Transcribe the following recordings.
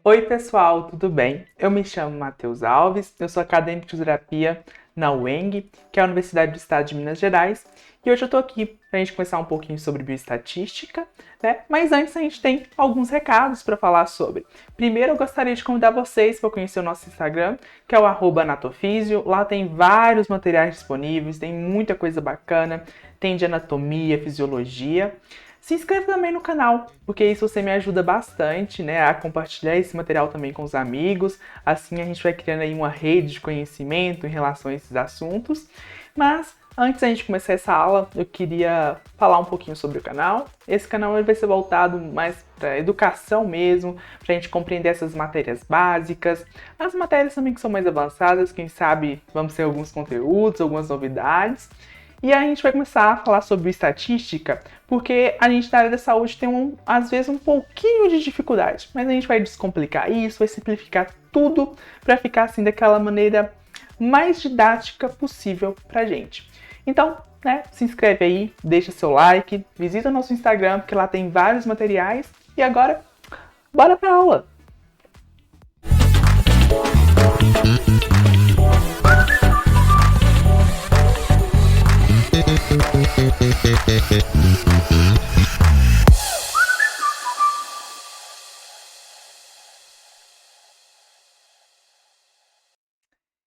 Oi, pessoal, tudo bem? Eu me chamo Matheus Alves, eu sou acadêmico de fisioterapia na UENG, que é a Universidade do Estado de Minas Gerais, e hoje eu tô aqui para a gente conversar um pouquinho sobre bioestatística, né? Mas antes a gente tem alguns recados para falar sobre. Primeiro, eu gostaria de convidar vocês para conhecer o nosso Instagram, que é o @anatofísio. Lá tem vários materiais disponíveis, tem muita coisa bacana, tem de anatomia, fisiologia. Se inscreva também no canal, porque isso você me ajuda bastante, né, a compartilhar esse material também com os amigos. Assim a gente vai criando aí uma rede de conhecimento em relação a esses assuntos. Mas antes da gente começar essa aula, eu queria falar um pouquinho sobre o canal. Esse canal vai ser voltado mais para educação mesmo, para a gente compreender essas matérias básicas, as matérias também que são mais avançadas, quem sabe vamos ter alguns conteúdos, algumas novidades. E aí a gente vai começar a falar sobre estatística, porque a gente na área da saúde tem, às vezes, um pouquinho de dificuldade. Mas a gente vai descomplicar isso, vai simplificar tudo para ficar assim daquela maneira mais didática possível pra gente. Então, né, se inscreve aí, deixa seu like, visita o nosso Instagram, porque lá tem vários materiais. E agora, bora pra aula!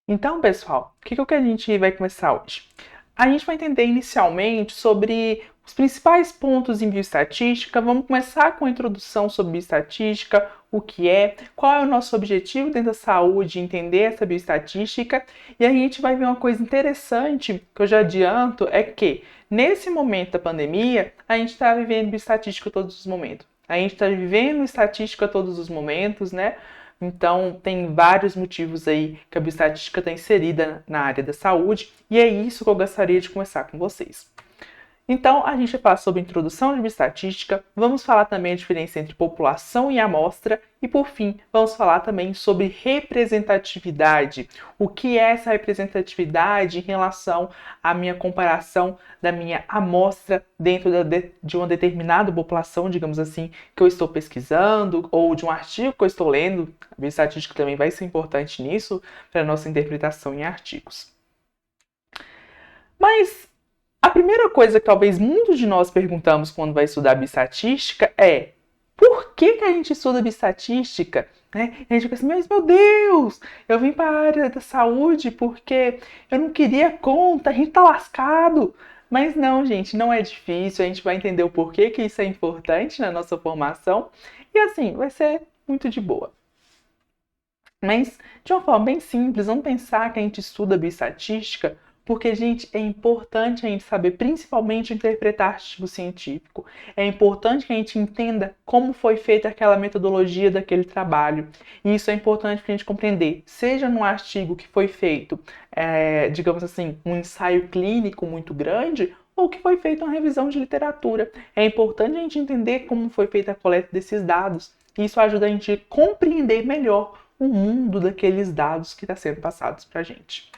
Então, pessoal, o que a gente vai começar hoje? A gente vai entender inicialmente sobre os principais pontos em bioestatística. Vamos começar com a introdução sobre bioestatística, o que é, qual é o nosso objetivo dentro da saúde, entender essa bioestatística. E a gente vai ver uma coisa interessante, que eu já adianto, é que nesse momento da pandemia, a gente está vivendo bioestatística a todos os momentos. A gente está vivendo estatística a todos os momentos, né? Então, tem vários motivos aí que a bioestatística está inserida na área da saúde, e é isso que eu gostaria de conversar com vocês. Então, a gente vai falar sobre introdução de bioestatística, vamos falar também a diferença entre população e amostra, e por fim, vamos falar também sobre representatividade. O que é essa representatividade em relação à minha comparação da minha amostra dentro de uma determinada população, digamos assim, que eu estou pesquisando, ou de um artigo que eu estou lendo. A bioestatística também vai ser importante nisso, para a nossa interpretação em artigos. Mas a primeira coisa que talvez muitos de nós perguntamos quando vai estudar bioestatística é: por que a gente estuda bioestatística? Né? E a gente fica assim, mas meu Deus, eu vim para a área da saúde porque eu não queria conta, a gente tá lascado. Mas não, gente, não é difícil, a gente vai entender o porquê que isso é importante na nossa formação e assim, vai ser muito de boa. Mas, de uma forma bem simples, vamos pensar que a gente estuda bioestatística porque, gente, é importante a gente saber principalmente interpretar artigo científico. É importante que a gente entenda como foi feita aquela metodologia daquele trabalho. E isso é importante para a gente compreender, seja num artigo que foi feito, digamos assim, um ensaio clínico muito grande, ou que foi feita uma revisão de literatura. É importante a gente entender como foi feita a coleta desses dados. Isso ajuda a gente a compreender melhor o mundo daqueles dados que está sendo passados para a gente.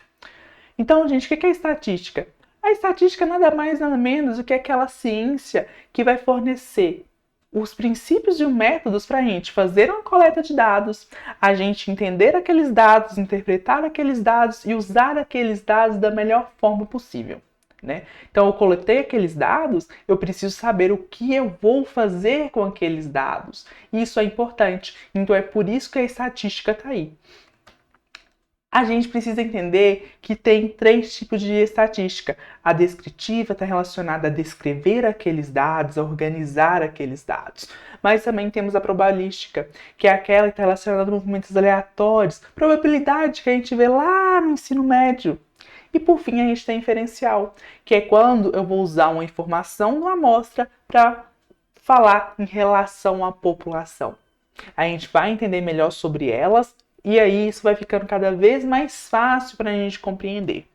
Então, gente, o que é estatística? A estatística nada mais nada menos do que aquela ciência que vai fornecer os princípios e os métodos para a gente fazer uma coleta de dados, a gente entender aqueles dados, interpretar aqueles dados e usar aqueles dados da melhor forma possível. Né? Então, eu coletei aqueles dados, eu preciso saber o que eu vou fazer com aqueles dados. Isso é importante. Então, é por isso que a estatística está aí. A gente precisa entender que tem 3 tipos de estatística. A descritiva está relacionada a descrever aqueles dados, a organizar aqueles dados. Mas também temos a probabilística, que é aquela que está relacionada a movimentos aleatórios, probabilidade que a gente vê lá no ensino médio. E por fim a gente tem inferencial, que é quando eu vou usar uma informação de uma amostra para falar em relação à população. A gente vai entender melhor sobre elas e aí isso vai ficando cada vez mais fácil para a gente compreender.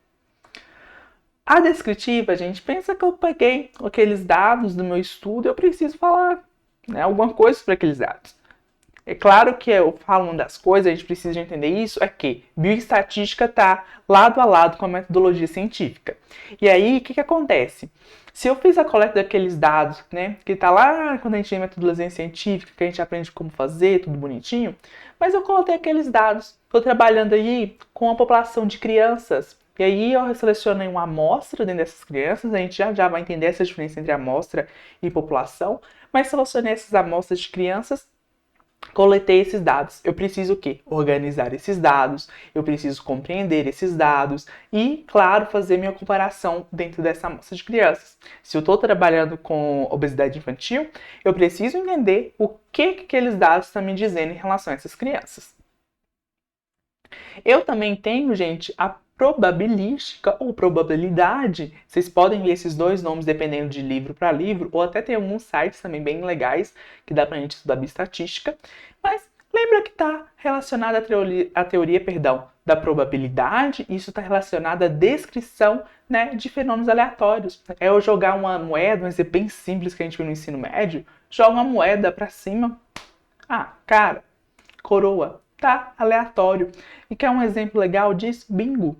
A descritiva, a gente pensa que eu peguei aqueles dados do meu estudo e eu preciso falar, né, alguma coisa sobre aqueles dados. É claro que eu falo uma das coisas, a gente precisa de entender isso, é que bioestatística está lado a lado com a metodologia científica. E aí, o que acontece? Se eu fiz a coleta daqueles dados, né, que está lá quando a gente tem metodologia científica, que a gente aprende como fazer, tudo bonitinho, mas eu coloquei aqueles dados, estou trabalhando aí com a população de crianças, e aí eu selecionei uma amostra dentro dessas crianças, a gente já vai entender essa diferença entre amostra e população, mas selecionei essas amostras de crianças, coletei esses dados. Eu preciso o quê? Organizar esses dados, eu preciso compreender esses dados e, claro, fazer minha comparação dentro dessa amostra de crianças. Se eu estou trabalhando com obesidade infantil, eu preciso entender o que aqueles dados estão me dizendo em relação a essas crianças. Eu também tenho, gente, a probabilística ou probabilidade. Vocês podem ver esses dois nomes dependendo de livro para livro, ou até tem alguns sites também bem legais que dá para a gente estudar bioestatística. Mas lembra que está relacionado à teoria, da probabilidade. Isso está relacionado à descrição, né, de fenômenos aleatórios. É eu jogar uma moeda, um exemplo bem simples que a gente viu no ensino médio, joga uma moeda para cima. Ah, cara, coroa. Tá aleatório. E quer um exemplo legal disso? Bingo.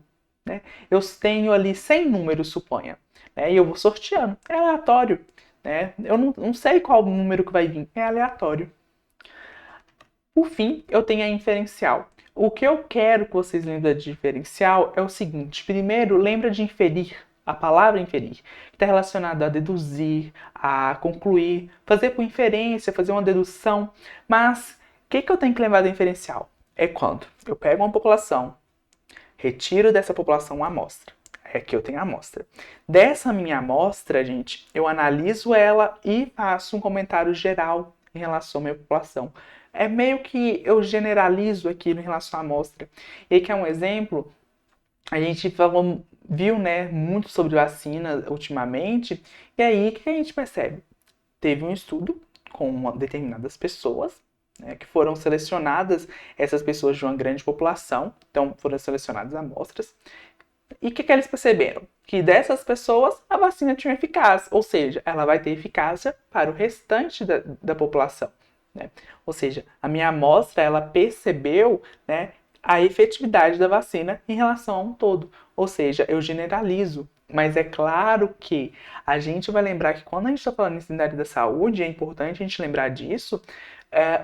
Né? Eu tenho ali 100 números, suponha. Né? E eu vou sorteando. É aleatório. Né? Eu não sei qual número que vai vir. É aleatório. Por fim, eu tenho a inferencial. O que eu quero que vocês lembrem de diferencial é o seguinte. Primeiro, lembra de inferir. A palavra inferir, que está relacionada a deduzir, a concluir, fazer por inferência, fazer uma dedução. Mas o que eu tenho que lembrar do inferencial? É quando eu pego uma população, retiro dessa população uma amostra. É que eu tenho a amostra. Dessa minha amostra, gente, eu analiso ela e faço um comentário geral em relação à minha população. É meio que eu generalizo aqui em relação à amostra. E aí que é um exemplo, a gente viu, né, muito sobre vacina ultimamente, e aí o que a gente percebe? Teve um estudo com determinadas pessoas, né, que foram selecionadas, essas pessoas de uma grande população, então foram selecionadas amostras, e o que eles perceberam? Que dessas pessoas a vacina tinha eficácia, ou seja, ela vai ter eficácia para o restante da população. Né? Ou seja, a minha amostra ela percebeu, né, a efetividade da vacina em relação a um todo. Ou seja, eu generalizo. Mas é claro que a gente vai lembrar que quando a gente está falando em área da saúde, é importante a gente lembrar disso,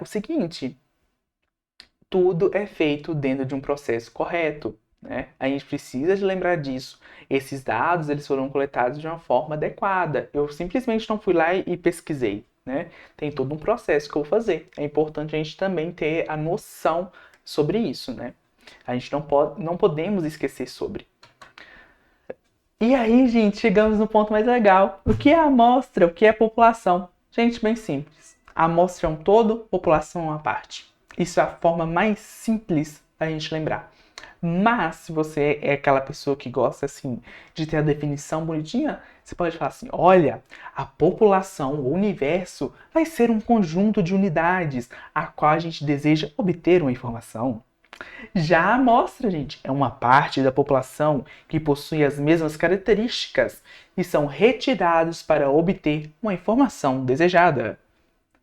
o seguinte, tudo é feito dentro de um processo correto. Né? A gente precisa de lembrar disso. Esses dados eles foram coletados de uma forma adequada. Eu simplesmente não fui lá e pesquisei. Né? Tem todo um processo que eu vou fazer. É importante a gente também ter a noção sobre isso, né? A gente não podemos esquecer sobre. E aí, gente, chegamos no ponto mais legal. O que é a amostra? O que é a população? Gente, bem simples. A amostra é um todo, população é uma parte. Isso é a forma mais simples da gente lembrar. Mas, se você é aquela pessoa que gosta, assim, de ter a definição bonitinha, você pode falar assim, olha, a população, o universo, vai ser um conjunto de unidades a qual a gente deseja obter uma informação. Já a amostra, gente, é uma parte da população que possui as mesmas características e são retirados para obter uma informação desejada.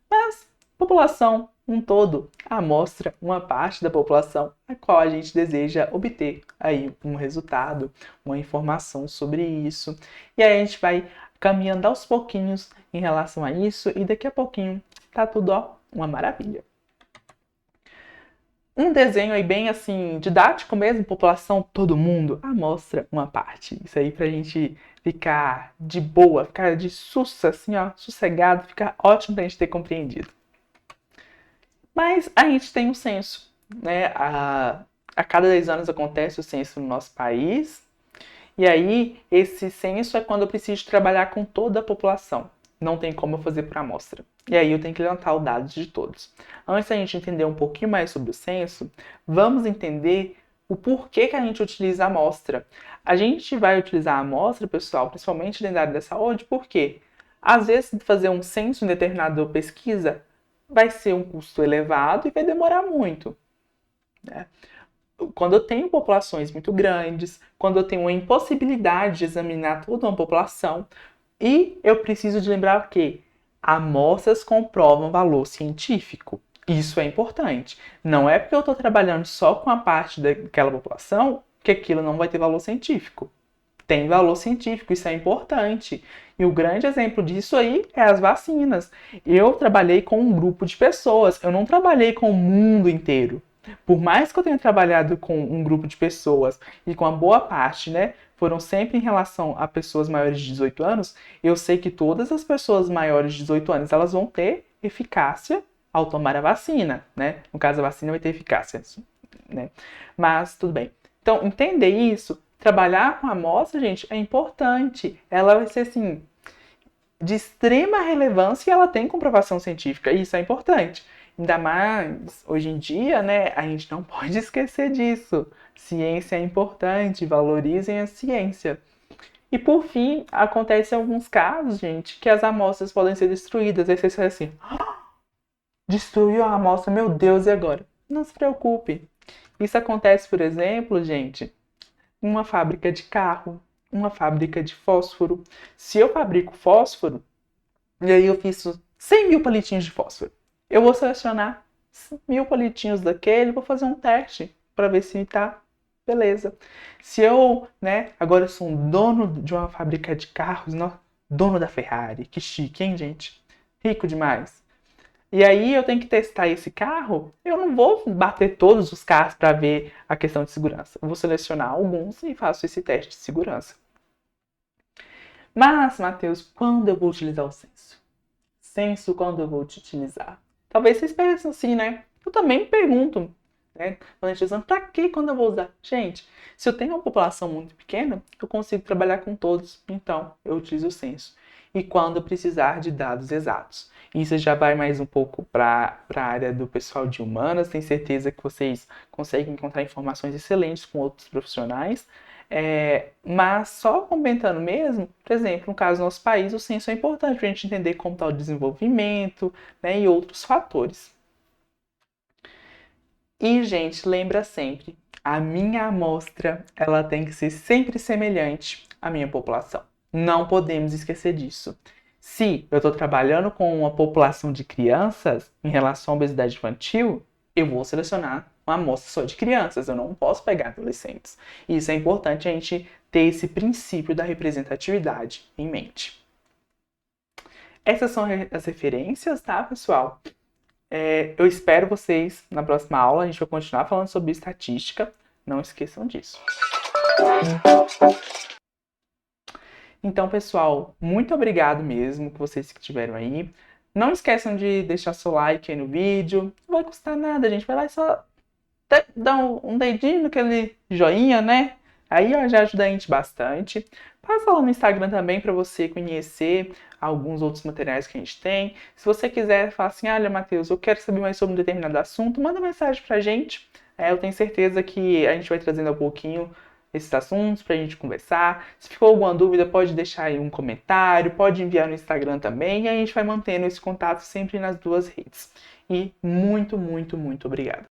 Mas, população, um todo, a amostra, uma parte da população a qual a gente deseja obter aí um resultado, uma informação sobre isso. E aí a gente vai caminhando aos pouquinhos em relação a isso e daqui a pouquinho tá tudo, ó, uma maravilha. Um desenho aí bem assim, didático mesmo, população, todo mundo, amostra uma parte. Isso aí pra gente ficar de boa, ficar de sussa, assim, ó, sossegado, ficar ótimo pra gente ter compreendido. Mas a gente tem um censo, né? A cada 10 anos acontece o censo no nosso país. E aí, esse censo é quando eu preciso trabalhar com toda a população. Não tem como eu fazer por amostra. E aí eu tenho que levantar os dados de todos. Antes da gente entender um pouquinho mais sobre o censo, vamos entender o porquê que a gente utiliza a amostra. A gente vai utilizar a amostra, pessoal, principalmente dentro da área da saúde, porque às vezes fazer um censo em determinada pesquisa vai ser um custo elevado e vai demorar muito. Né? Quando eu tenho populações muito grandes, quando eu tenho uma impossibilidade de examinar toda uma população, e eu preciso de lembrar que amostras comprovam valor científico. Isso é importante. Não é porque eu estou trabalhando só com a parte daquela população que aquilo não vai ter valor científico. Tem valor científico, isso é importante. E o grande exemplo disso aí é as vacinas. Eu trabalhei com um grupo de pessoas, eu não trabalhei com o mundo inteiro. Por mais que eu tenha trabalhado com um grupo de pessoas e com a boa parte, né, foram sempre em relação a pessoas maiores de 18 anos, eu sei que todas as pessoas maiores de 18 anos, elas vão ter eficácia ao tomar a vacina, né? No caso, a vacina vai ter eficácia, né? Mas tudo bem. Então, entender isso, trabalhar com a amostra, gente, é importante. Ela vai ser, assim, de extrema relevância e ela tem comprovação científica. E isso é importante. Ainda mais, hoje em dia, né, a gente não pode esquecer disso. Ciência é importante, valorizem a ciência. E por fim, acontece em alguns casos, gente, que as amostras podem ser destruídas. Aí você sai assim, destruiu a amostra, meu Deus, e agora? Não se preocupe. Isso acontece, por exemplo, gente, em uma fábrica de carro, uma fábrica de fósforo. Se eu fabrico fósforo, e aí eu fiz 100 mil palitinhos de fósforo, eu vou selecionar 1000 palitinhos daquele, vou fazer um teste para ver se tá beleza. Se eu, né, agora eu sou um dono de uma fábrica de carros, dono da Ferrari, que chique, hein, gente? Rico demais. E aí eu tenho que testar esse carro, eu não vou bater todos os carros para ver a questão de segurança. Eu vou selecionar alguns e faço esse teste de segurança. Mas, Matheus, quando eu vou utilizar o censo? Censo, quando eu vou te utilizar? Talvez vocês pensem assim, né? Eu também me pergunto, né? Quando a gente diz, pra que quando eu vou usar? Gente, se eu tenho uma população muito pequena, eu consigo trabalhar com todos. Então, eu utilizo o censo. E quando eu precisar de dados exatos. Isso já vai mais um pouco para a área do pessoal de humanas. Tenho certeza que vocês conseguem encontrar informações excelentes com outros profissionais. Mas só comentando mesmo, por exemplo, no caso do nosso país, o censo é importante para a gente entender como está o desenvolvimento, né, e outros fatores. E, gente, lembra sempre, a minha amostra ela tem que ser sempre semelhante à minha população. Não podemos esquecer disso. Se eu estou trabalhando com uma população de crianças em relação à obesidade infantil, eu vou selecionar uma amostra só de crianças, eu não posso pegar adolescentes. E isso é importante a gente ter esse princípio da representatividade em mente. Essas são as referências, tá, pessoal? Eu espero vocês na próxima aula. A gente vai continuar falando sobre estatística. Não esqueçam disso. Então, pessoal, muito obrigado mesmo por vocês que estiveram aí. Não esqueçam de deixar seu like aí no vídeo. Não vai custar nada, gente. Vai lá e só dá um dedinho naquele joinha, né? Aí ó, já ajuda a gente bastante. Passa lá no Instagram também para você conhecer alguns outros materiais que a gente tem. Se você quiser falar assim, olha, Matheus, eu quero saber mais sobre um determinado assunto, manda mensagem pra gente. Eu tenho certeza que a gente vai trazendo um pouquinho esses assuntos pra gente conversar. Se ficou alguma dúvida, pode deixar aí um comentário, pode enviar no Instagram também, e a gente vai mantendo esse contato sempre nas duas redes. E muito, muito, muito obrigado.